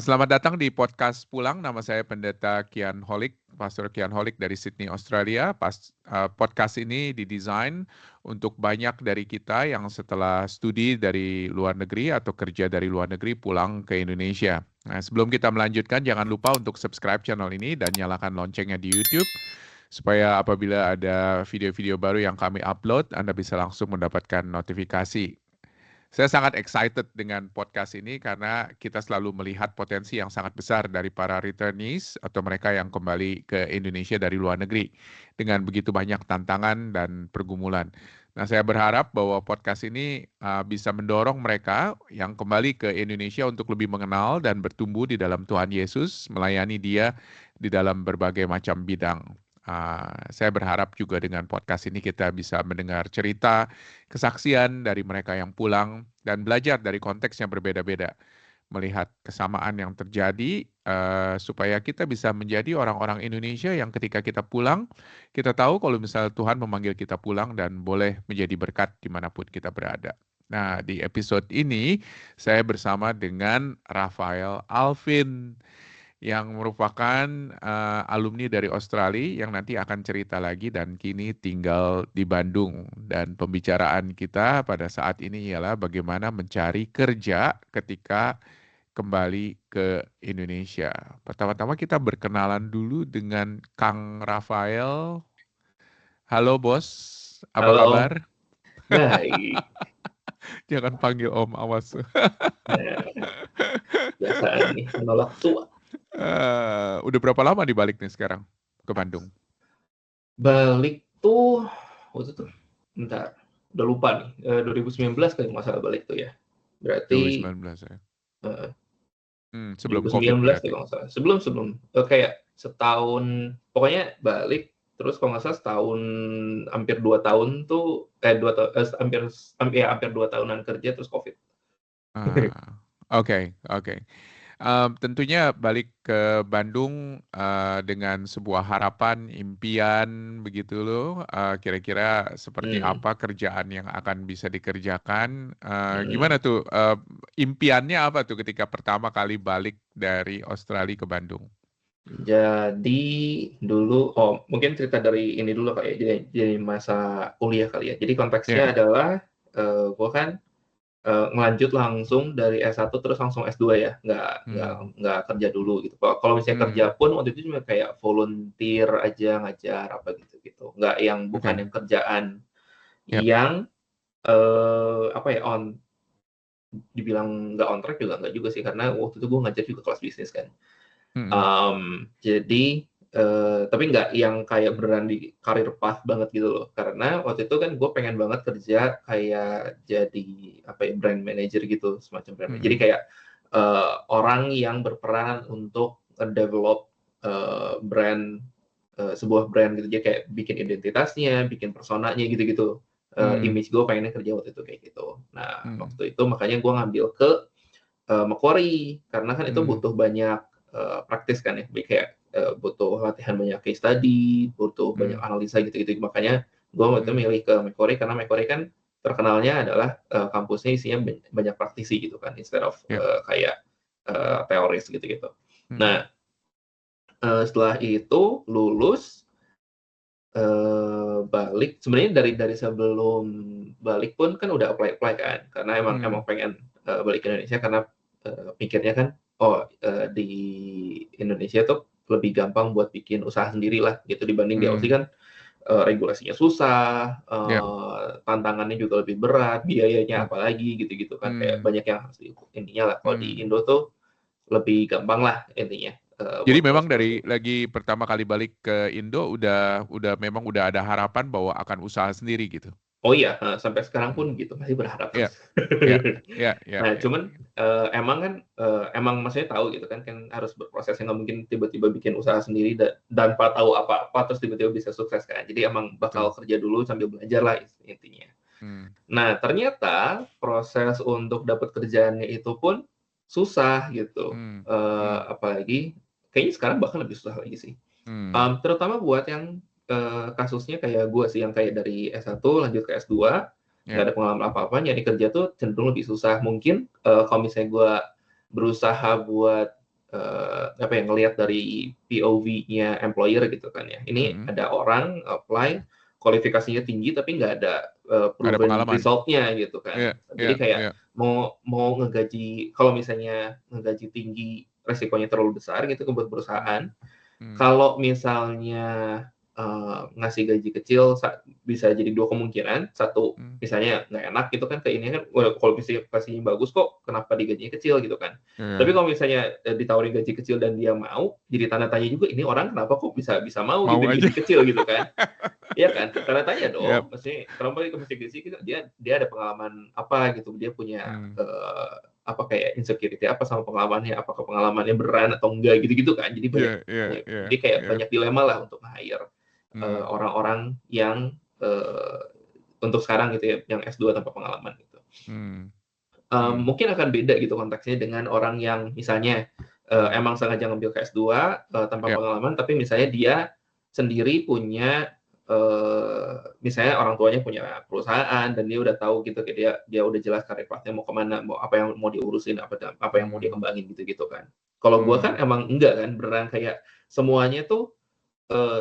Selamat datang di podcast Pulang. Nama saya Pendeta Kian Holik, Pastor Kian Holik dari Sydney, Australia. Podcast ini didesain untuk banyak dari kita yang setelah studi dari luar negeri atau kerja dari luar negeri pulang ke Indonesia. Nah, sebelum kita melanjutkan, jangan lupa untuk subscribe channel ini dan nyalakan loncengnya di YouTube, supaya apabila ada video-video baru yang kami upload, Anda bisa langsung mendapatkan notifikasi. Saya sangat excited dengan podcast ini karena kita selalu melihat potensi yang sangat besar dari para returnees atau mereka yang kembali ke Indonesia dari luar negeri dengan begitu banyak tantangan dan pergumulan. Nah, saya berharap bahwa podcast ini bisa mendorong mereka yang kembali ke Indonesia untuk lebih mengenal dan bertumbuh di dalam Tuhan Yesus, melayani Dia di dalam berbagai macam bidang. Saya berharap juga dengan podcast ini kita bisa mendengar cerita, kesaksian dari mereka yang pulang, dan belajar dari konteks yang berbeda-beda. Melihat kesamaan yang terjadi, supaya kita bisa menjadi orang-orang Indonesia yang ketika kita pulang, kita tahu kalau misalnya Tuhan memanggil kita pulang dan boleh menjadi berkat dimanapun kita berada. Nah, di episode ini, saya bersama dengan Rafael Alvin, yang merupakan alumni dari Australia yang nanti akan cerita lagi dan kini tinggal di Bandung. Dan pembicaraan kita pada saat ini ialah bagaimana mencari kerja ketika kembali ke Indonesia. Pertama-tama kita berkenalan dulu dengan Kang Rafael. Halo bos, apa Halo, kabar? baik. Jangan panggil Om, awas. Nah, biasaan nih menolak tua. Udah berapa lama dibalik nih sekarang ke Bandung? Balik tuh waktu itu, bentar, udah lupa nih. 2019 kali nggak salah balik tuh ya. Berarti 2019 ya. Sebelum COVID 2019 berarti. kalau nggak salah. Sebelum kayak setahun, pokoknya balik. Terus kalau nggak salah setahun, hampir 2 tahun tuh, hampir 2 tahunan kerja terus COVID. Oke. Tentunya balik ke Bandung dengan sebuah harapan, impian begitu loh. Kira-kira seperti Hmm, apa kerjaan yang akan bisa dikerjakan? hmm. Gimana tuh impiannya apa tuh ketika pertama kali balik dari Australia ke Bandung? Jadi dulu, mungkin cerita dari ini dulu kali ya, jadi masa kuliah kali ya. Jadi konteksnya Ya. adalah, gue kan, ngelanjut langsung dari S1 terus langsung S2 ya, Hmm. nggak kerja dulu gitu. Kalau misalnya kerja Hmm. pun waktu itu cuma kayak volunteer aja, ngajar apa gitu-gitu, nggak yang bukan Oke. yang kerjaan Yap. yang, apa ya, dibilang nggak on track juga nggak juga sih, karena waktu itu gue ngajar juga kelas bisnis kan. Hmm. Jadi, tapi nggak yang kayak beneran di karir path banget gitu loh. Karena waktu itu kan gue pengen banget kerja kayak jadi, apa ya, brand manager gitu, semacam brand manager. Jadi Hmm. kayak, orang yang berperan untuk nge-develop, brand, sebuah brand gitu. Jadi kayak bikin identitasnya, bikin personanya gitu-gitu. Hmm. Image gue pengennya kerja waktu itu kayak gitu. Nah, Hmm. waktu itu makanya gue ngambil ke Macquarie, karena kan itu Hmm. butuh banyak praktis kan ya, kayak butuh latihan banyak case study, butuh banyak Hmm. analisa gitu-gitu. Makanya gue waktu itu Hmm. milih ke Macquarie karena Macquarie kan terkenalnya adalah kampusnya isinya banyak praktisi gitu kan, instead of Yap. kayak teoris gitu-gitu. Hmm. Nah, setelah itu lulus, balik sebenarnya dari sebelum balik pun kan udah apply kan, karena emang Hmm. pengen balik ke Indonesia karena mikirnya kan, di Indonesia tuh lebih gampang buat bikin usaha sendiri lah gitu dibanding di Aussie Hmm. kan, regulasinya susah, Yap. tantangannya juga lebih berat, biayanya Hmm. apalagi gitu-gitu kan, kayak Hmm. banyak yang harus intinya lah. Kalau di Hmm. Indo tuh lebih gampang lah intinya, Jadi buat memang seperti dari itu. lagi pertama kali balik ke Indo udah ada harapan bahwa akan usaha sendiri gitu. Oh iya, sampai sekarang Hmm. pun gitu, masih berharap Ya, terus. ya, ya, ya, Nah, ya, cuman, ya. emang kan, emang maksudnya tahu gitu kan harus berproses, nggak mungkin tiba-tiba bikin usaha sendiri tanpa tahu apa-apa, terus tiba-tiba bisa sukses kan. Jadi emang bakal Betul. kerja dulu sambil belajar lah intinya. Hmm. Nah, ternyata proses untuk dapat kerjaannya itu pun susah gitu, Hmm. Hmm. apalagi kayaknya sekarang bahkan lebih susah lagi sih. Hmm. Terutama buat yang, kasusnya kayak gue sih, yang kayak dari S1 lanjut ke S2, nggak Ya. ada pengalaman apa-apa, nyari kerja tuh cenderung lebih susah. Mungkin, kalau misalnya gue berusaha buat apa ya, ngelihat dari POV-nya employer gitu kan ya. Ini ada orang apply, kualifikasinya tinggi tapi nggak ada Nggak ada proven pengalaman. result-nya gitu kan. Iya, Jadi iya, kayak iya. mau ngegaji, kalau misalnya ngegaji tinggi resikonya terlalu besar gitu ke buat perusahaan. Kalau misalnya ngasih gaji kecil bisa jadi dua kemungkinan. Satu, misalnya nggak enak gitu kan, ke ini kan kualifikasinya bagus kok, kenapa digajinya kecil gitu kan. Tapi kalau misalnya ditawarin gaji kecil dan dia mau, jadi tanda tanya juga, ini orang kenapa kok bisa mau Mau gitu aja. gaji kecil gitu kan. Iya kan, tanda tanya Yep. dong. Maksudnya kenapa dikasih gaji kecil, dia ada pengalaman apa gitu, dia punya apa kayak insecurity apa sama pengalamannya, apakah pengalamannya beran atau enggak gitu-gitu kan. Jadi jadi kayak banyak dilema lah untuk hire orang-orang yang untuk sekarang gitu ya, yang S2 tanpa pengalaman gitu. Mungkin akan beda gitu konteksnya dengan orang yang misalnya emang sengaja ngambil ke S2 tanpa pengalaman, tapi misalnya dia sendiri punya misalnya orang tuanya punya perusahaan dan dia udah tahu gitu, kayak dia udah jelas karir pathnya mau kemana, mau apa yang mau diurusin, apa yang mau dikembangin gitu kan. Kalau gue kan emang enggak kan, beneran kayak semuanya tuh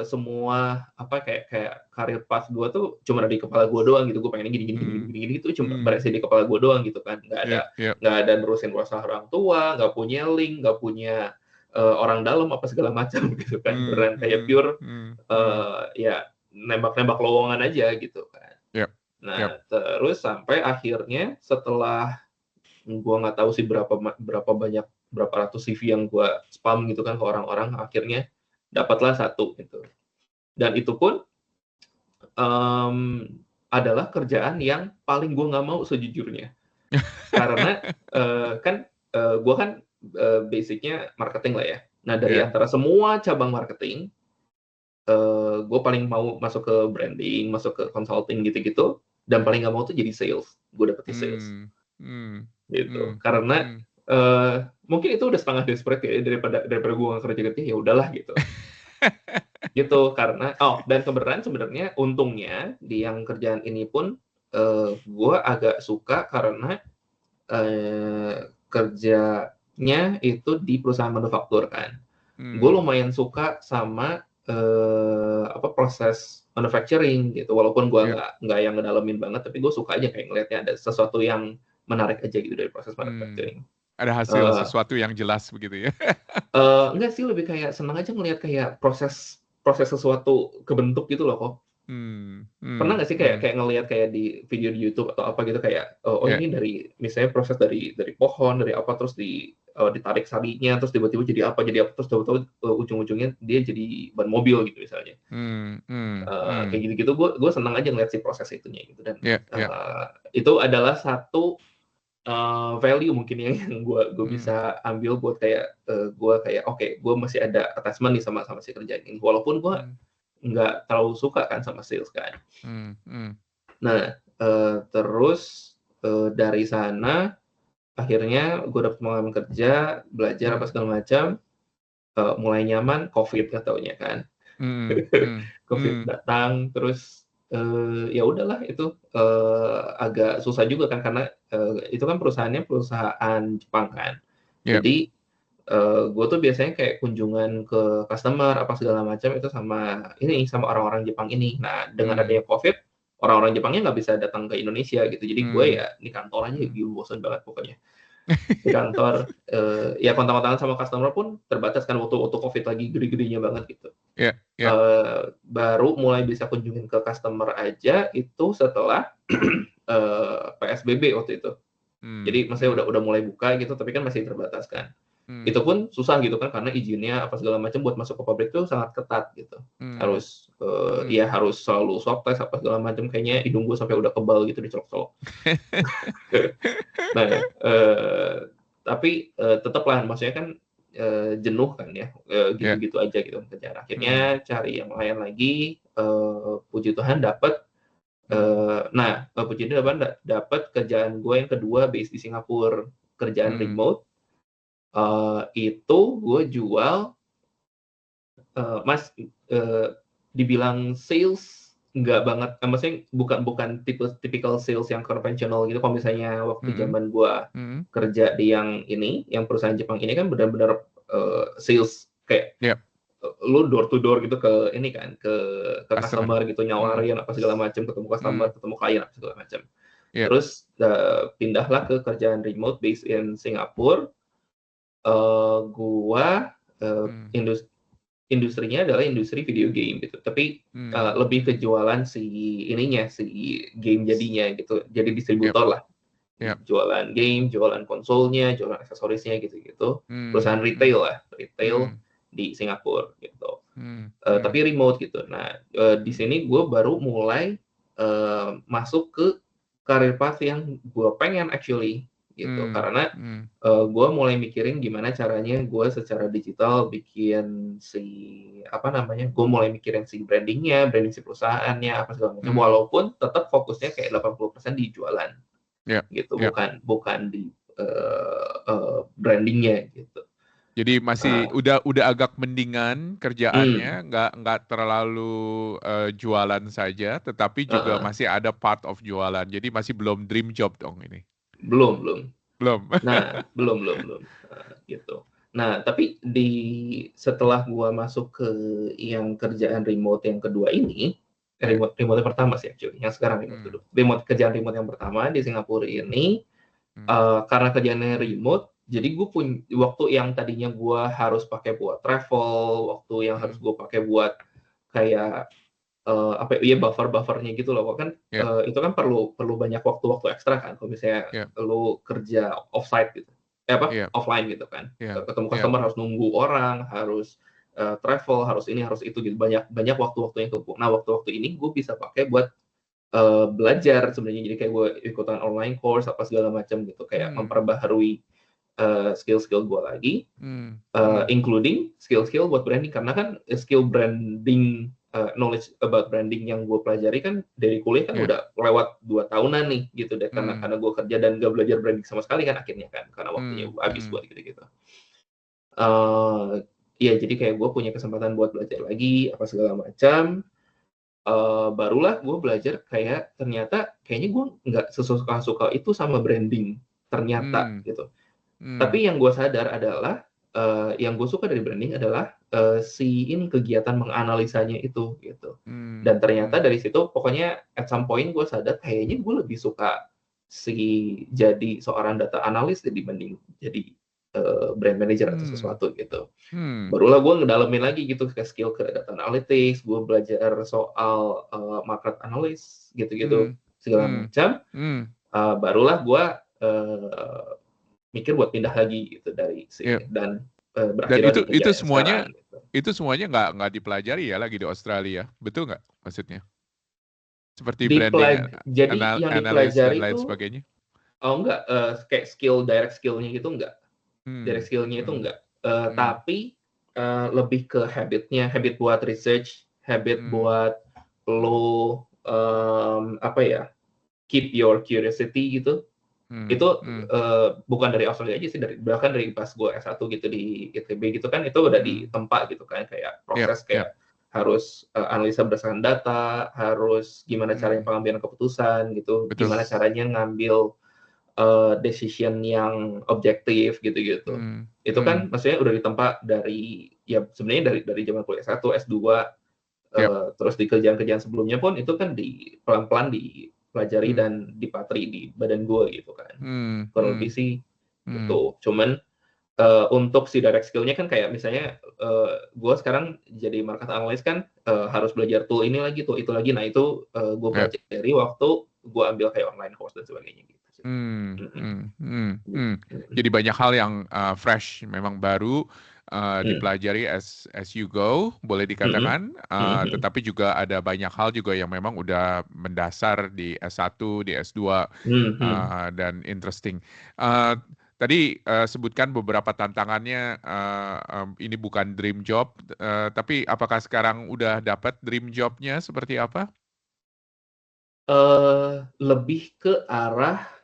semua apa kayak karir path gue tuh cuma ada di kepala gue doang gitu. Gue pengen gini itu cuma berisi di kepala gue doang gitu kan. Nggak ada nerusin usaha orang tua, nggak punya link, nggak punya orang dalam apa segala macam gitu kan. Beneran kayak pure ya nembak lowongan aja gitu kan. Nah terus sampai akhirnya setelah gue nggak tahu sih berapa ratus CV yang gue spam gitu kan ke orang-orang, akhirnya dapatlah satu gitu. Dan itu pun adalah kerjaan yang paling gue nggak mau sejujurnya. Karena kan gue kan basicnya marketing lah ya. Nah dari antara semua cabang marketing, gue paling mau masuk ke branding, masuk ke consulting gitu-gitu, dan paling nggak mau tuh jadi sales. Gue dapetnya sales. Gitu. Karena mungkin itu udah setengah desperate ya, daripada gue nggak kerja ya udahlah gitu. Gitu. Karena dan kebenaran sebenarnya untungnya di yang kerjaan ini pun gue agak suka karena kerjanya itu di perusahaan manufaktur kan. Gue lumayan suka sama proses manufacturing gitu, walaupun gue nggak yang ngedalamin banget, tapi gue suka aja kayak ngelihatnya ada sesuatu yang menarik aja gitu dari proses manufacturing. Ada hasil sesuatu yang jelas begitu ya? Enggak sih, lebih kayak senang aja ngelihat kayak proses sesuatu kebentuk gitu loh kok. Pernah nggak sih kayak ngelihat kayak di video di YouTube atau apa gitu, kayak ini dari misalnya proses dari pohon, dari apa, terus ditarik salinya, terus tiba-tiba jadi apa terus tahu-tahu ujung-ujungnya dia jadi ban mobil gitu misalnya. Kayak gitu-gitu gue senang aja ngeliat si proses itunya gitu. Dan itu adalah satu value mungkin yang gue bisa ambil buat kayak gue kayak gue masih ada attachment nih sama si kerjaan ini, walaupun gue nggak terlalu suka kan sama sales kan. Nah terus dari sana akhirnya gue dapet pengalaman kerja, belajar apa segala macam, mulai nyaman, COVID katanya kan. COVID datang, terus ya udahlah itu agak susah juga kan, karena itu kan perusahaan Jepang kan. Jadi gue tuh biasanya kayak kunjungan ke customer apa segala macam itu sama orang-orang Jepang ini. Nah dengan adanya COVID, orang-orang Jepangnya nggak bisa datang ke Indonesia gitu. Jadi gue ya di kantor aja, bosan banget pokoknya. Di kantor ya kontak-kontakan sama customer pun terbatas kan, waktu COVID lagi gede-gedenya banget gitu. Baru mulai bisa kunjungin ke customer aja itu setelah PSBB waktu itu. Jadi maksudnya udah mulai buka gitu, tapi kan masih terbatas kan. Itu pun susah gitu kan, karena izinnya apa segala macam buat masuk ke pabrik tuh sangat ketat gitu. Harus harus selalu swab test apa segala macam, kayaknya hidung gue sampai udah kebal gitu dicolok-colok. Nah tapi tetaplah maksudnya kan jenuh kan ya, gitu-gitu aja gitu kejar. Akhirnya cari yang lain lagi, puji Tuhan dapat. Puji Tuhan dapat kerjaan gue yang kedua base di Singapura, kerjaan remote. Itu gue jual dibilang sales enggak banget, maksudnya bukan typical sales yang konvensional gitu. Kalau misalnya waktu zaman gue kerja di yang perusahaan Jepang ini kan benar-benar sales kayak Yep. lu door to door gitu ke ini kan ke Customer. customer gitu nyawarin apa segala macam, ketemu customer, ketemu klien apa segala macam. Yep. Terus pindahlah ke kerjaan remote based in Singapura. Gua industrinya adalah industri video game gitu, tapi lebih ke jualan si game jadinya gitu, jadi distributor lah. Yep. Jualan game, jualan konsolnya, jualan aksesorisnya gitu-gitu. Perusahaan retail di Singapura gitu. Tapi remote gitu. Nah, di sini gue baru mulai masuk ke career path yang gue pengen actually gitu. Karena gue mulai mikirin gimana caranya gue secara digital bikin gue mulai mikirin si branding si perusahaannya apa segala macam. Walaupun tetap fokusnya kayak 80% di jualan. Gitu, bukan di brandingnya gitu. Jadi masih udah agak mendingan kerjaannya, nggak terlalu jualan saja, tetapi juga masih ada part of jualan. Jadi masih belum dream job dong ini. Belum. Nah, belum. Gitu. Nah, tapi setelah gua masuk ke yang kerjaan remote yang kedua ini, remote yang pertama sih actually, yang sekarang kerjaan remote yang pertama di Singapura ini, karena kerjaannya remote, jadi gue punya waktu yang tadinya gue harus pakai buat travel, waktu yang harus gue pakai buat kayak buffernya gitu loh, kan itu kan perlu banyak waktu ekstra kan, kalau misalnya lo kerja offsite gitu, offline gitu kan, ketemu customer harus nunggu orang, harus travel, harus ini harus itu gitu, banyak waktu-waktu yang tumpuk. Nah, waktu-waktu ini gue bisa pakai buat belajar sebenarnya, jadi kayak gue ikutan online course apa segala macam gitu, kayak memperbaharui skill-skill gue lagi, including skill-skill buat branding, karena kan skill branding, knowledge about branding yang gue pelajari kan dari kuliah kan udah lewat 2 tahunan nih gitu deh, karena gue kerja dan gak belajar branding sama sekali kan akhirnya kan, karena waktunya habis buat gitu-gitu. Ya jadi kayak gue punya kesempatan buat belajar lagi apa segala macam. Barulah gue belajar kayak ternyata kayaknya gue nggak sesuka itu sama branding ternyata gitu. Tapi yang gue sadar adalah yang gue suka dari branding adalah kegiatan menganalisanya itu gitu. Dan ternyata dari situ pokoknya at some point gue sadar kayaknya gue lebih suka jadi seorang data analis dibanding jadi brand manager atau sesuatu gitu. Barulah gue ngedalamin lagi gitu ke skill ke data analytics, gue belajar soal market analysis gitu-gitu segala macam. Barulah gue mikir buat pindah lagi gitu dari sini dan berakhirnya di itu sekarang. Gitu. Itu semuanya nggak dipelajari ya lagi di Australia, betul nggak maksudnya? Seperti branding, jadi yang analis dan dipelajari lain itu sebagainya? enggak, kayak direct skillnya gitu enggak. Direct skillnya itu enggak. Tapi lebih ke habit buat research, habit buat lo keep your curiosity gitu. Itu bukan dari Australia aja sih, bahkan dari pas gue S1 gitu di ITB gitu kan, itu udah ditempa gitu kan, kayak proses kayak harus analisa berdasarkan data, harus gimana caranya pengambilan keputusan gitu, gimana caranya ngambil decision yang objektif gitu-gitu. Itu kan maksudnya udah ditempa sebenarnya dari zaman kuliah S1, S2, terus di kerjaan-kerjaan sebelumnya pun itu kan pelan-pelan dipelajari dan dipatri di badan gue gitu kan. Kurang lebih sih gitu. Cuman untuk si direct skill-nya kan kayak misalnya gue sekarang jadi market analyst kan harus belajar tool ini lagi, tool itu lagi. Nah itu gue pelajari waktu gue ambil kayak online course dan sebagainya gitu. Jadi banyak hal yang fresh, memang baru dipelajari as you go, boleh dikatakan. Tetapi juga ada banyak hal juga yang memang udah mendasar di S1, di S2 dan interesting. Tadi sebutkan beberapa tantangannya, ini bukan dream job, tapi apakah sekarang udah dapat dream jobnya seperti apa? Lebih ke arah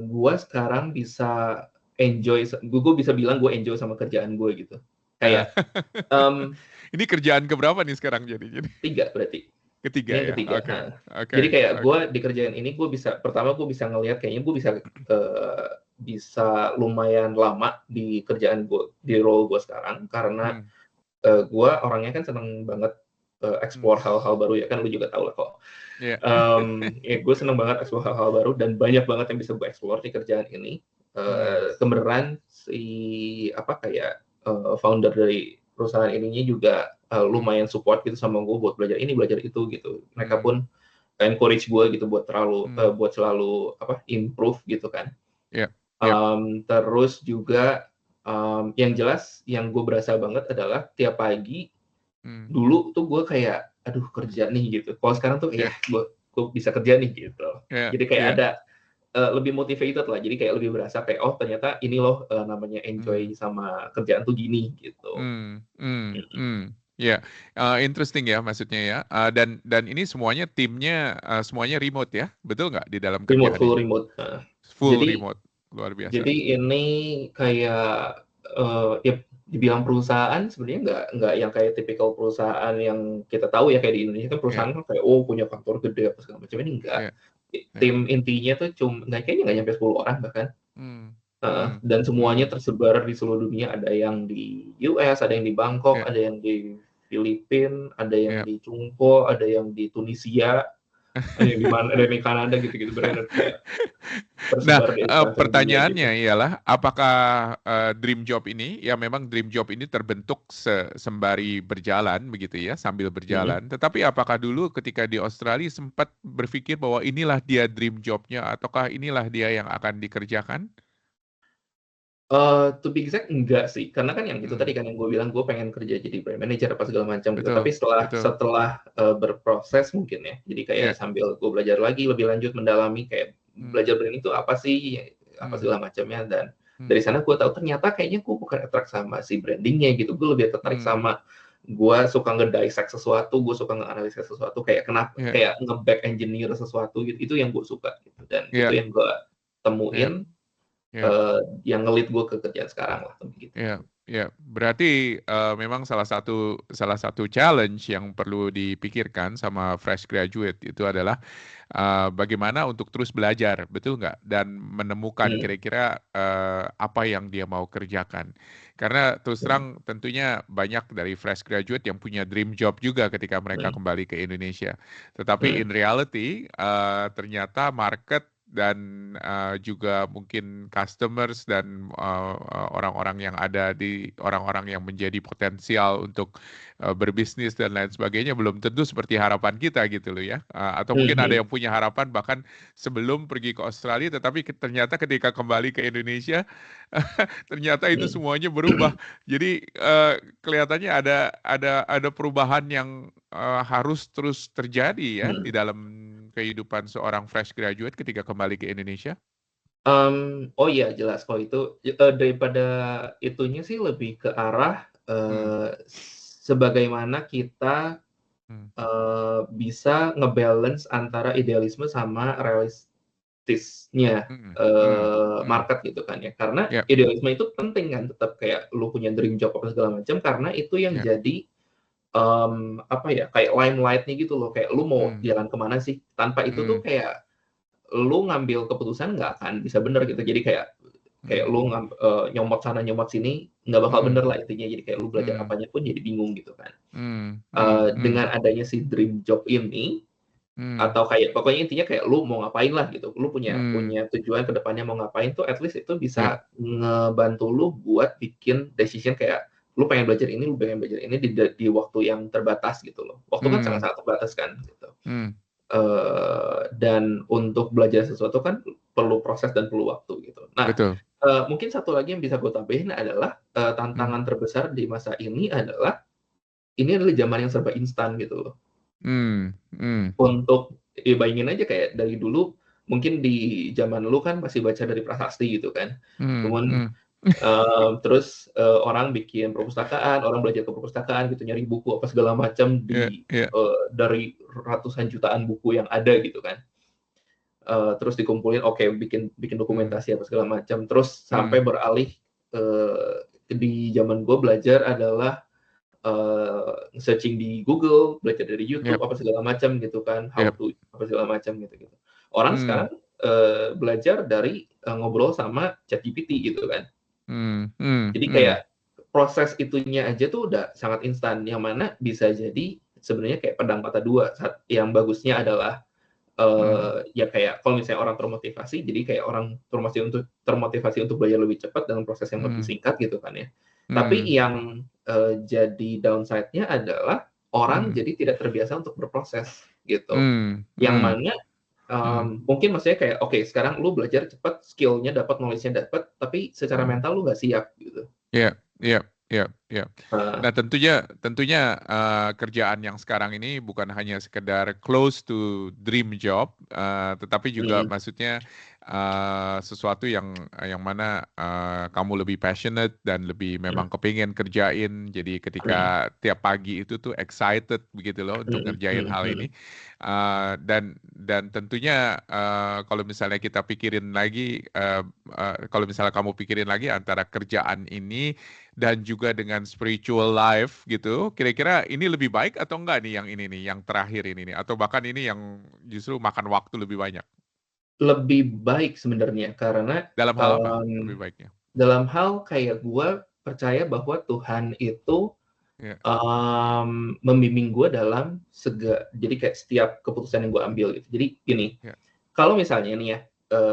gue sekarang bisa gue bisa bilang gue enjoy sama kerjaan gue gitu. Kayak ini kerjaan keberapa nih sekarang jadi? 3 berarti. Ketiga ini yang ya. ketiga. Okay. Jadi kayak gue di kerjaan ini gue bisa ngelihat kayaknya gue bisa bisa lumayan lama di kerjaan gue, di role gue sekarang, karena Hmm. gue orangnya kan seneng banget explore hal-hal baru ya, kan lu juga tahu lah kok. Ya. Ya gue seneng banget explore hal-hal baru dan banyak banget yang bisa gue explore di kerjaan ini. Kebenaran si founder dari perusahaan ininya juga lumayan support gitu sama gue buat belajar ini belajar itu gitu. Mereka pun encourage gue gitu buat buat selalu improve gitu kan. Ya. Ya. Terus juga yang jelas yang gue berasa banget adalah tiap pagi dulu tuh gue kayak aduh kerja nih gitu. Kalau sekarang tuh ya Ya. gue bisa kerja nih gitu. Ya. Jadi kayak Ya. ada lebih motivated lah. Jadi kayak lebih berasa kayak oh ternyata ini loh namanya enjoy sama kerjaan tuh gini gitu. Ya, interesting ya maksudnya ya. Dan ini semuanya timnya semuanya remote ya, betul nggak di dalam Remote, kerjaan full ini? remote. Full Jadi remote, luar biasa. jadi ini kayak ya dibilang perusahaan sebenarnya nggak yang kayak tipikal perusahaan yang kita tahu ya kayak di Indonesia kan Ya, perusahaan kan kayak oh punya kantor gede apa segala macam, ini enggak. ya, ya. Tim intinya tuh kayaknya nggak nyampe 10 orang bahkan. Hmm, hmm, Dan semuanya hmm. tersebar di seluruh dunia, ada yang di US, ada yang di Bangkok, Ya, ada yang di Filipina, ada yang ya. di Cungko, ada yang di Tunisia, ada yang di mana, ada yang di Kanada gitu-gitu, benar kayak Nah, tersebar di sepanjang dunia gitu. pertanyaannya ialah apakah dream job ini, ya memang dream job ini terbentuk sembari berjalan begitu ya, sambil Mhm. berjalan. Tetapi apakah dulu ketika di Australia sempat berpikir bahwa inilah dia dream jobnya, ataukah inilah dia yang akan dikerjakan? To be exact enggak sih, karena kan yang itu Hmm, tadi kan yang gue bilang gue pengen kerja jadi brand manager apa segala macam gitu. Tapi betul, setelah betul. setelah berproses mungkin ya, jadi kayak Ya, sambil gue belajar lagi lebih lanjut mendalami kayak hmm, belajar brand itu apa sih, apa hmm, segala macamnya, dan dari hmm, sana gue tahu ternyata kayaknya gue bukan attract sama si brandingnya gitu, gue lebih tertarik hmm, sama gue suka ngedissect sesuatu, gue suka nganalisis sesuatu kayak kenapa ya, kayak nge-back engineer sesuatu gitu, itu yang gue suka gitu, dan itu ya, yang gue ya, temuin ya. yang nge-lead gue ke kerjaan sekarang lah begitu. Ya, ya. Berarti memang salah satu challenge yang perlu dipikirkan sama fresh graduate itu adalah bagaimana untuk terus belajar, betul nggak? Dan menemukan Hmm. kira-kira apa yang dia mau kerjakan. Karena terus Hmm. terang tentunya banyak dari fresh graduate yang punya dream job juga ketika mereka Hmm. kembali ke Indonesia. Tetapi Hmm. in reality ternyata market dan juga mungkin customers dan orang-orang yang ada orang-orang yang menjadi potensial untuk berbisnis dan lain sebagainya belum tentu seperti harapan kita gitu loh ya. Atau mungkin ada Hmm. yang punya harapan bahkan sebelum pergi ke Australia, tetapi ternyata ketika kembali ke Indonesia ternyata itu Hmm. semuanya berubah. Jadi kelihatannya ada perubahan yang harus terus terjadi ya di Hmm. dalam kehidupan seorang fresh graduate ketika kembali ke Indonesia. Oh iya jelas kalau itu daripada itunya sih lebih ke arah Hmm, sebagaimana kita hmm, bisa ngebalance antara idealisme sama realistisnya hmm, hmm, hmm. market gitu kan ya. Karena Ya, idealisme itu penting kan tetap kayak lu punya dream job apa segala macam karena itu yang ya, jadi apa ya kayak limelight-nya gitu loh kayak lu mau hmm, jalan kemana sih tanpa itu tuh hmm, kayak lu ngambil keputusan nggak akan bisa bener gitu. Jadi kayak kayak hmm, lu nyomot sana nyomot sini nggak bakal hmm, bener lah intinya. Jadi kayak lu belajar hmm, apanya pun jadi bingung gitu kan. hmm, hmm, hmm, Dengan adanya si dream job ini hmm, atau kayak pokoknya intinya kayak lu mau ngapain lah gitu. Lu punya hmm, punya tujuan ke depannya mau ngapain tuh at least itu ya, bisa ngebantu lu buat bikin decision kayak lu pengen belajar ini, lu pengen belajar ini di waktu yang terbatas gitu loh. Waktu kan hmm, sangat-sangat terbatas kan gitu. hmm, Dan untuk belajar sesuatu kan perlu proses dan perlu waktu gitu. Nah, betul. mungkin satu lagi yang bisa gue tambahin adalah Hmm, tantangan terbesar di masa ini adalah zaman yang serba instan gitu loh. hmm, hmm, Untuk ya bayangin aja kayak dari dulu mungkin di zaman lu kan masih baca dari prasasti gitu kan. hmm, Cuman hmm. terus orang bikin perpustakaan, orang belajar ke perpustakaan gitu, nyari buku apa segala macam Ya, ya, dari ratusan jutaan buku yang ada gitu kan. Terus dikumpulin, oke bikin bikin hmm, dokumentasi apa segala macam, terus sampai hmm, beralih di zaman gue belajar adalah searching di Google, belajar dari YouTube yep, apa segala macam gitu kan, how yep, to apa segala macam gitu gitu. Orang hmm, sekarang belajar dari ngobrol sama ChatGPT gitu kan. Hmm, hmm, Jadi hmm, kayak proses itunya aja tuh udah sangat instan, yang mana bisa jadi sebenarnya kayak pedang mata dua. Yang bagusnya adalah hmm, ya kayak kalau misalnya orang termotivasi, jadi kayak orang termotivasi untuk belajar lebih cepat dengan proses yang lebih hmm, singkat gitu kan ya. Tapi hmm, yang jadi downside-nya adalah orang hmm, jadi tidak terbiasa untuk berproses gitu. hmm, Yang hmm, mana hmm. mungkin maksudnya kayak oke, sekarang lu belajar cepat, skill-nya dapat, knowledge-nya dapat, tapi secara Hmm. mental lu nggak siap gitu. Iya, iya, iya, iya. Nah, Nah, tentunya kerjaan yang sekarang ini bukan hanya sekedar close to dream job, tetapi juga mhm, maksudnya sesuatu yang mana kamu lebih passionate dan lebih mhm, memang kepingin kerjain. Jadi mhm, ketika tiap pagi itu tuh excited begitu loh untuk mhm, ngerjain mhm, hal ini. mhm, Dan tentunya kalau misalnya kita pikirin lagi, kalau misalnya kamu pikirin lagi antara kerjaan ini dan juga dengan spiritual life gitu, kira-kira ini lebih baik atau enggak nih yang ini nih, yang terakhir ini nih, atau bahkan ini yang justru makan waktu lebih banyak? lebih baik sebenarnya karena, Dalam hal apa lebih mmm, baiknya? dalam hal kayak gue percaya bahwa Tuhan itu, Ya, membimbing gue dalam jadi kayak setiap keputusan yang gue ambil gitu. Jadi gini, ya, kalau misalnya nih ya,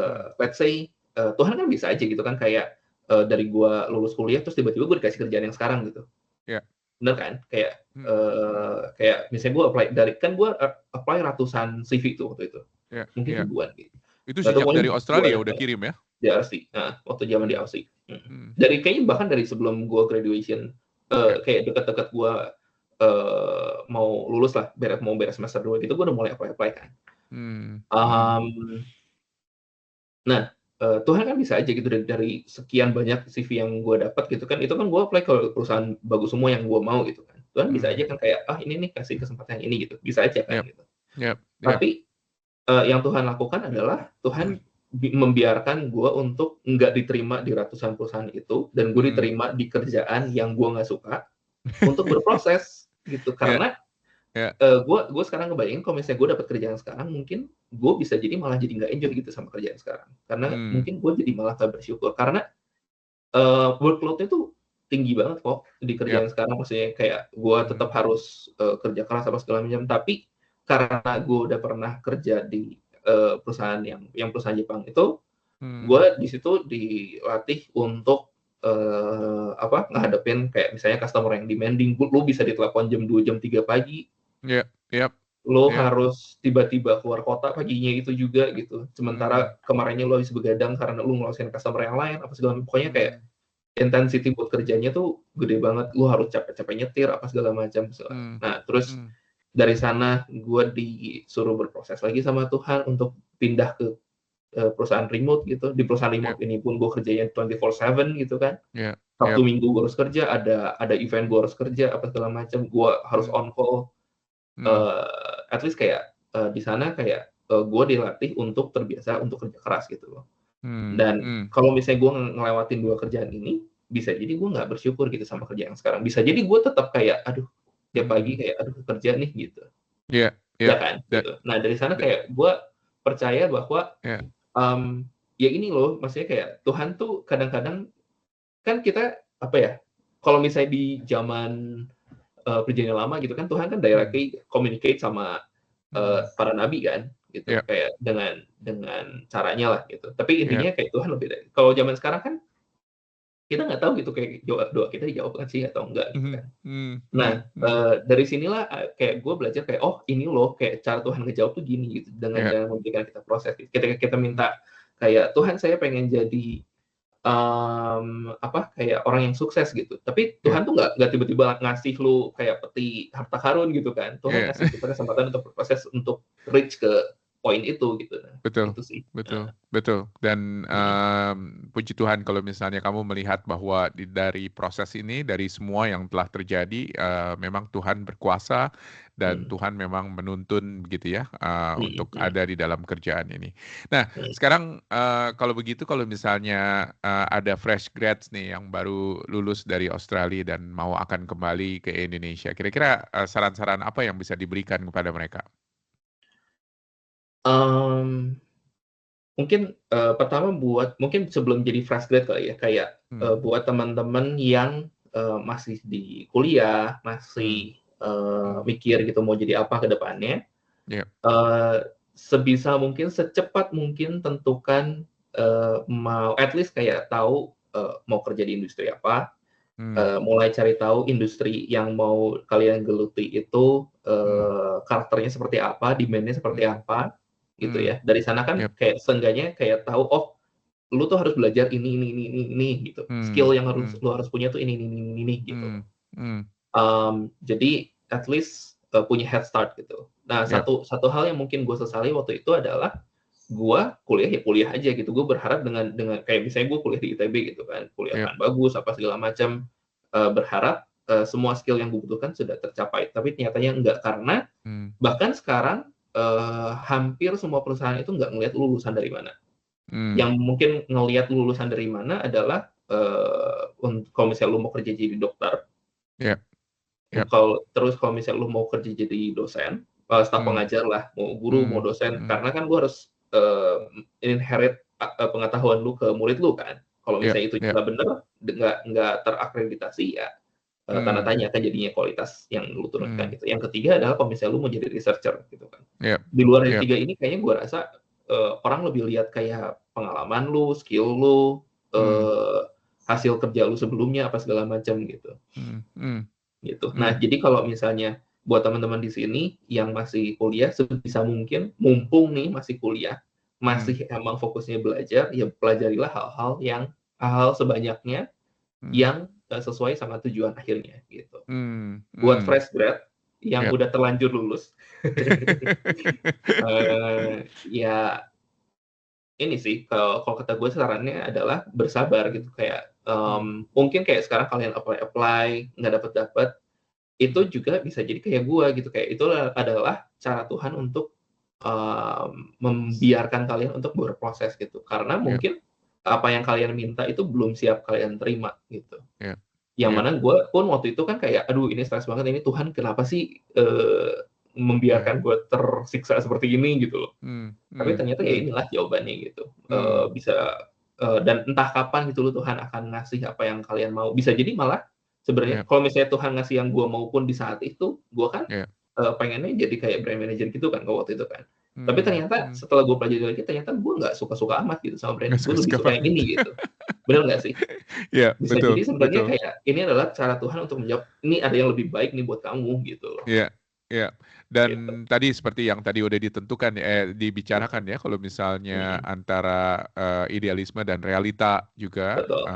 hmm, let's say, Tuhan kan bisa aja gitu kan kayak, dari gue lulus kuliah terus tiba-tiba gue dikasih kerjaan yang sekarang gitu. ya, Bener kan? hmm, Kayak misalnya gue apply apply ratusan CV tuh waktu itu, ya, mungkin ya. ribuan gitu. Itu Nggak tahu sejak pokoknya dari Australia banyak udah banget. kirim ya? Di Aussie, heeh, waktu zaman di Hmm, Aussie, hmm, Dari kayaknya bahkan dari sebelum gue graduation, ya, kayak deket-deket gue, mau lulus lah, mau beres semester 2 gitu, gue udah mulai apply-apply kan. hmm, hmm, Mmm, nah, Tuhan kan bisa aja gitu dari sekian banyak CV yang gue dapat gitu kan, itu kan gue apply ke perusahaan bagus semua yang gue mau gitu kan. Tuhan bisa hmm, aja kan kayak, "Ah, ini nih kasih kesempatan yang ini," gitu, bisa aja kan yep, gitu. yep, yep, Tapi yang Tuhan lakukan adalah Tuhan membiarkan gue untuk nggak diterima di ratusan perusahaan itu, dan gue hmm. diterima di kerjaan yang gue nggak suka untuk berproses gitu. Ya, Karena ya, gue sekarang ngebayangin kalau misalnya gue dapat kerjaan sekarang, mungkin gue bisa jadi malah jadi nggak enjoy gitu sama kerjaan sekarang. Karena hmm, mungkin gue jadi malah nggak bersyukur karena workload-nya tuh tinggi banget kok di yep, kerjaan sekarang. Maksudnya kayak gue tetap hmm, harus kerja keras apa segala macam, tapi karena gue udah pernah kerja di perusahaan yang perusahaan Jepang itu, hmm, gue di situ dilatih untuk apa, ngadepin kayak misalnya customer yang demanding, lu bisa ditelepon jam 2 jam 3 pagi, yep, yep, lo yep, harus tiba-tiba keluar kota paginya itu juga gitu. hmm, Sementara kemarinnya lo habis begadang karena lu ngurusin customer yang lain apa segala pokoknya kayak hmm, intensity buat kerjanya tuh gede banget, lu harus capek-capek nyetir apa segala macam. hmm, Nah, terus hmm, dari sana gue disuruh berproses lagi sama Tuhan untuk pindah ke perusahaan remote gitu. Di perusahaan yep, remote ini pun gue kerjanya 24/7 gitu kan. yep, Sabtu yep, Minggu gue harus kerja, ada event gue harus kerja apa segala macam, gue harus hmm, on call. hmm, At least kayak di sana kayak gue dilatih untuk terbiasa untuk kerja keras gitu loh. hmm, Dan hmm, kalau misalnya gue ngelewatin 2 kerjaan ini, bisa jadi gue nggak bersyukur gitu sama kerja yang sekarang. Bisa jadi gue tetap kayak, aduh, tiap pagi hmm, kayak, aduh kerja nih gitu, yeah, ya yeah, kan? that, Gitu. Nah dari sana that, kayak gue percaya bahwa, yeah, ya ini loh, maksudnya kayak Tuhan tuh kadang-kadang kan kita apa ya, kalau misalnya di zaman, perjanjian lama gitu kan, Tuhan kan hmm, directly communicate sama, hmm, para nabi kan, gitu. yeah, Kayak dengan caranya lah gitu. Tapi yeah, intinya kayak Tuhan lebih dari kalau zaman sekarang kan kita nggak tahu gitu kayak doa kita dijawab kan sih atau enggak gitu hmm, kan. hmm, hmm, Nah, hmm, dari sinilah, kayak gue belajar kayak, oh ini loh kayak cara Tuhan ngejawab tuh gini gitu, dengan yeah, cara memberikan kita proses. Ketika kita hmm, minta kayak, "Tuhan saya pengen jadi, apa, kayak orang yang sukses," gitu. Tapi yeah, Tuhan tuh nggak tiba-tiba ngasih lu kayak peti harta karun gitu kan. Tuhan yeah. ngasih kita kesempatan untuk berproses untuk reach ke poin itu gitu. Nah, Betul, itu sih. betul, betul. Dan Mhm, puji Tuhan kalau misalnya kamu melihat bahwa dari proses ini, dari semua yang telah terjadi, memang Tuhan berkuasa dan mhm, Tuhan memang menuntun begitu ya, mhm, untuk mhm, ada di dalam kerjaan ini. Nah, mhm. sekarang kalau begitu, kalau misalnya ada fresh grads nih yang baru lulus dari Australia dan mau akan kembali ke Indonesia, kira-kira saran-saran apa yang bisa diberikan kepada mereka? Mmm Mungkin, pertama mungkin sebelum jadi fresh grade kali ya, kayak, Hmm. buat teman-teman yang, masih di kuliah, Hmm. masih, Hmm. mikir gitu mau jadi apa ke depannya, Ya. eee, sebisa mungkin, secepat mungkin tentukan, mau at least kayak tahu, mau kerja di industri apa, Hmm. mulai cari tahu industri yang mau kalian geluti itu, Hmm. karakternya seperti apa, demand-nya seperti Hmm. apa, gitu Hmm. ya. Dari sana kan Yep. kayak seenggaknya kayak tahu, oh, lu tuh harus belajar ini, gitu. Hmm. Skill yang Hmm. lu harus punya tuh ini, gitu. Hmm. Hmm. Jadi at least, punya head start gitu. Nah, Yep. satu hal yang mungkin gue sesali waktu itu adalah gue kuliah ya kuliah aja gitu. Gue berharap dengan kayak misalnya gue kuliah di ITB gitu kan, kuliah Yep. kan bagus apa segala macam, berharap, semua skill yang gue butuhkan sudah tercapai. Tapi nyatanya enggak, karena Hmm. bahkan sekarang, hampir semua perusahaan itu nggak ngelihat lu lulusan dari mana. Hmm. Yang mungkin ngelihat lu lulusan dari mana adalah, kalau misalnya lu mau kerja jadi dokter, Yep. Yep. kalau misalnya lu mau kerja jadi dosen, staf Hmm. pengajar lah, mau guru, mau Hmm. dosen, Hmm. karena kan lu harus, inherit pengetahuan lu ke murid lu kan. Kalau Yep. misalnya itu Yep. nggak bener, nggak terakreditasi, ya, tanda Hmm. tanya kan jadinya kualitas yang lu turunkan Hmm. gitu. Yang ketiga adalah kalau misalnya lu mau jadi researcher gitu kan. Yep. Di luar dari Yep. 3 ini kayaknya gua rasa, orang lebih lihat kayak pengalaman lu, skill lu, Hmm. hasil kerja lu sebelumnya apa segala macam gitu. Hmm. Hmm. Gitu. Nah, Hmm. jadi kalau misalnya buat teman-teman di sini yang masih kuliah, sebisa mungkin mumpung nih masih kuliah, Hmm. masih emang fokusnya belajar, ya pelajarilah hal-hal sebanyaknya Hmm. yang, sesuai sama tujuan akhirnya gitu. Hmm. Buat Hmm. fresh grad yang Yep. udah terlanjur lulus, ya ini sih, kalau kalau kata gue sarannya adalah bersabar gitu, kayak, Hmm. mungkin kayak sekarang kalian apply-apply, nggak dapet-dapet, itu Hmm. juga bisa jadi kayak gua gitu, kayak itu adalah cara Tuhan untuk, membiarkan kalian untuk berproses gitu. Karena Yep. mungkin apa yang kalian minta itu belum siap kalian terima gitu. Yep. Yang Yep. mana gua pun waktu itu kan kayak, "Aduh ini stres banget, ini Tuhan kenapa sih, Yep. membiarkan gua tersiksa seperti ini?" Gitu loh. Hmm. Tapi Hmm. ternyata ya Hmm. inilah jawabannya gitu, Hmm. dan entah kapan gitu loh Tuhan akan ngasih apa yang kalian mau. Bisa jadi malah sebenarnya Yep. kalau misalnya Tuhan ngasih yang gua mau pun di saat itu, gua kan, Yep. pengennya jadi kayak brand manager gitu kan kalau waktu itu kan. Tapi Hmm. ternyata Hmm. setelah gua pelajari lagi, ternyata gua nggak suka-suka amat gitu sama brand, Nggak gua lebih suka-suka suka yang banget. ini gitu. Bener nggak sih? Iya, Bisa betul, jadi sebenarnya betul. kayak ini adalah cara Tuhan untuk menjawab, "Ini ada yang lebih baik nih buat kamu," gitu loh, Iya, iya. gitu. Dan tadi seperti yang tadi udah ditentukan dibicarakan ya kalau misalnya Mhm, antara, idealisme dan realita juga, betul.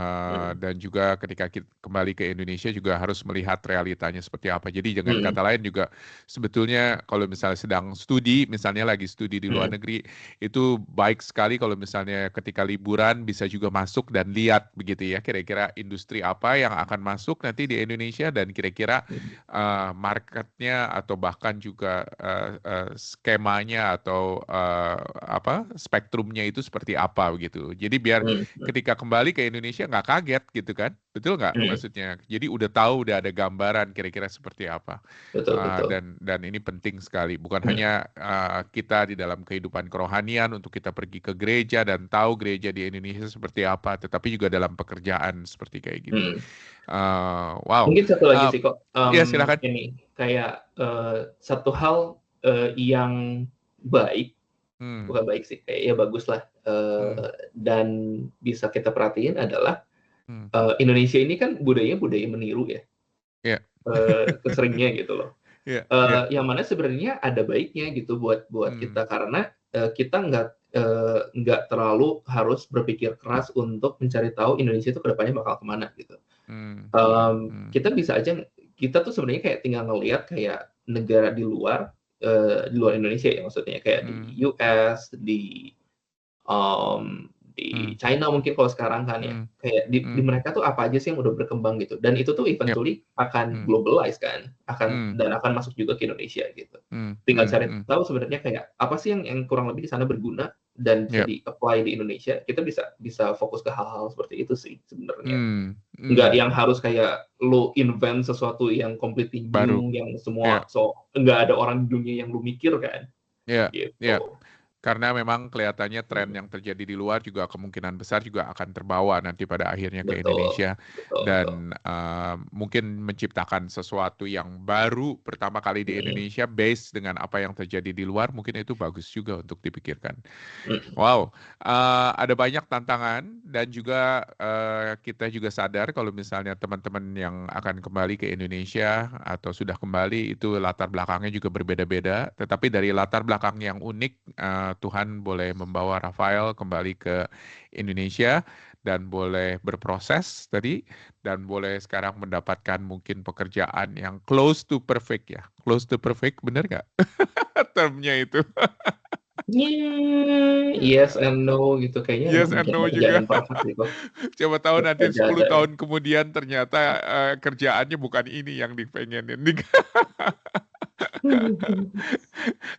dan juga ketika kembali ke Indonesia juga harus melihat realitanya seperti apa. Jadi dengan Mhm, kata lain juga sebetulnya kalau misalnya sedang studi, misalnya lagi studi di luar mhm, negeri, itu baik sekali kalau misalnya ketika liburan bisa juga masuk dan lihat begitu ya, kira-kira industri apa yang akan masuk nanti di Indonesia dan kira-kira mhm, marketnya atau bahkan juga, skemanya atau, apa, spektrumnya itu seperti apa begitu. Jadi biar mhm, mhm, ketika kembali ke Indonesia nggak kaget gitu kan, betul nggak mhm. maksudnya? Jadi udah tahu, udah ada gambaran kira-kira seperti apa, Betul, betul. dan ini penting sekali. Bukan Mhm, hanya, kita di dalam kehidupan kerohanian untuk kita pergi ke gereja dan tahu gereja di Indonesia seperti apa, tetapi juga dalam pekerjaan seperti kayak gitu. mhm. Wow, Mungkin satu lagi eee, sih kok, iya silakan. ini, kayak, satu hal, yang baik, Hmm. bukan baik sih, kayak ya baguslah, Hmm. dan bisa kita perhatiin adalah, Hmm. Indonesia ini kan budayanya budaya meniru ya, Iya. seringnya gitu loh. Iya, iya. Yang mana sebenarnya ada baiknya gitu buat Hmm. kita karena, kita nggak terlalu harus berpikir keras untuk mencari tahu Indonesia itu ke depannya bakal ke mana gitu. Hmm. Hmm. Hmm. Kita bisa aja kita tuh sebenarnya kayak tinggal ngelihat kayak negara di luar Indonesia ya maksudnya kayak di Hmm. US, Hmm. di China mungkin kalau sekarang kan ya, Hmm. kayak di Hmm. mereka tuh apa aja sih yang udah berkembang gitu, dan itu tuh Yap. eventually akan Hmm. globalize kan, Hmm. akan masuk juga ke Indonesia gitu. Hmm. Tinggal Hmm. cari Hmm. tahu sebenarnya kayak apa sih yang kurang lebih di sana berguna dan bisa Yap. di-apply di Indonesia, kita bisa bisa fokus ke hal-hal seperti itu sih sebenarnya. Hmm. Nggak Hmm. yang harus kayak lu invent sesuatu yang completely Baru. new, yang Ya. semua nggak ada orang di dunia yang lu mikir kan, Ya. Ya. gitu. Karena memang kelihatannya tren yang terjadi di luar juga kemungkinan besar juga akan terbawa nanti pada akhirnya ke Betul, Indonesia betul, betul. dan, mungkin menciptakan sesuatu yang baru pertama kali di Mhm, Indonesia based dengan apa yang terjadi di luar, mungkin itu bagus juga untuk dipikirkan. mhm, Wow, ada banyak tantangan dan juga, kita juga sadar kalau misalnya teman-teman yang akan kembali ke Indonesia atau sudah kembali itu latar belakangnya juga berbeda-beda, tetapi dari latar belakang yang unik, Tuhan boleh membawa Rafael kembali ke Indonesia dan boleh berproses tadi, dan boleh sekarang mendapatkan mungkin pekerjaan yang close to perfect ya, close to perfect bener nggak termnya itu? yes and no gitu, kayaknya Yes emang and nggak no ada juga. kerjaan perfect gitu, Siapa tahu tetep nanti aja 10 ada ya. tahun kemudian ternyata, kerjaannya bukan ini yang dipengenin.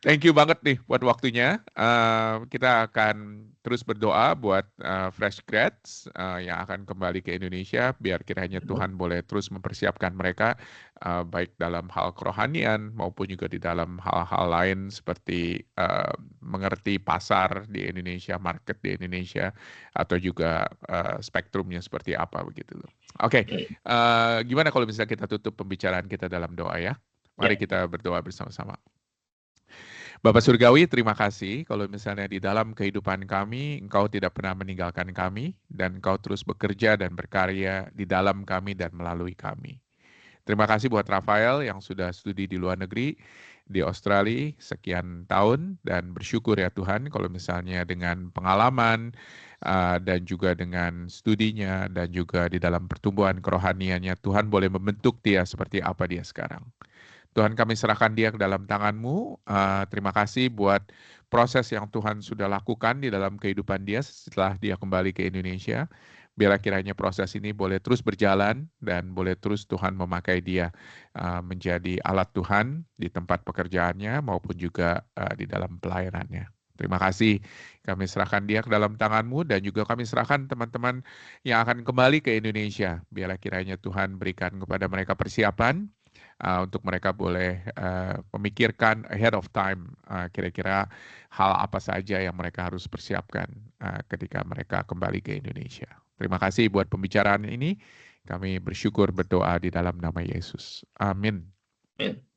Thank you banget nih buat waktunya. Kita akan terus berdoa buat, fresh grads, yang akan kembali ke Indonesia, biar kiranya Mhm, Tuhan boleh terus mempersiapkan mereka, baik dalam hal kerohanian maupun juga di dalam hal-hal lain seperti, mengerti pasar di Indonesia, market di Indonesia, atau juga, spektrumnya seperti apa begitu loh. Oke, mhm, gimana kalau misalnya kita tutup pembicaraan kita dalam doa ya? Mari ya, kita berdoa bersama-sama. Bapak Surgawi, terima kasih kalau misalnya di dalam kehidupan kami, Engkau tidak pernah meninggalkan kami, dan Engkau terus bekerja dan berkarya di dalam kami dan melalui kami. Terima kasih buat Rafael yang sudah studi di luar negeri, di Australia sekian tahun, dan bersyukur ya Tuhan kalau misalnya dengan pengalaman, dan juga dengan studinya, dan juga di dalam pertumbuhan kerohaniannya, Tuhan boleh membentuk dia seperti apa dia sekarang. Tuhan kami serahkan dia ke dalam tangan-Mu. Terima kasih buat proses yang Tuhan sudah lakukan di dalam kehidupan dia setelah dia kembali ke Indonesia. Biarlah kiranya proses ini boleh terus berjalan dan boleh terus Tuhan memakai dia menjadi alat Tuhan di tempat pekerjaannya maupun juga di dalam pelayanannya. Terima kasih, kami serahkan dia ke dalam tangan-Mu dan juga kami serahkan teman-teman yang akan kembali ke Indonesia. Biarlah kiranya Tuhan berikan kepada mereka persiapan untuk mereka boleh memikirkan ahead of time kira-kira hal apa saja yang mereka harus persiapkan ketika mereka kembali ke Indonesia. Terima kasih buat pembicaraan ini. Kami bersyukur berdoa di dalam nama Yesus. Amin. amin.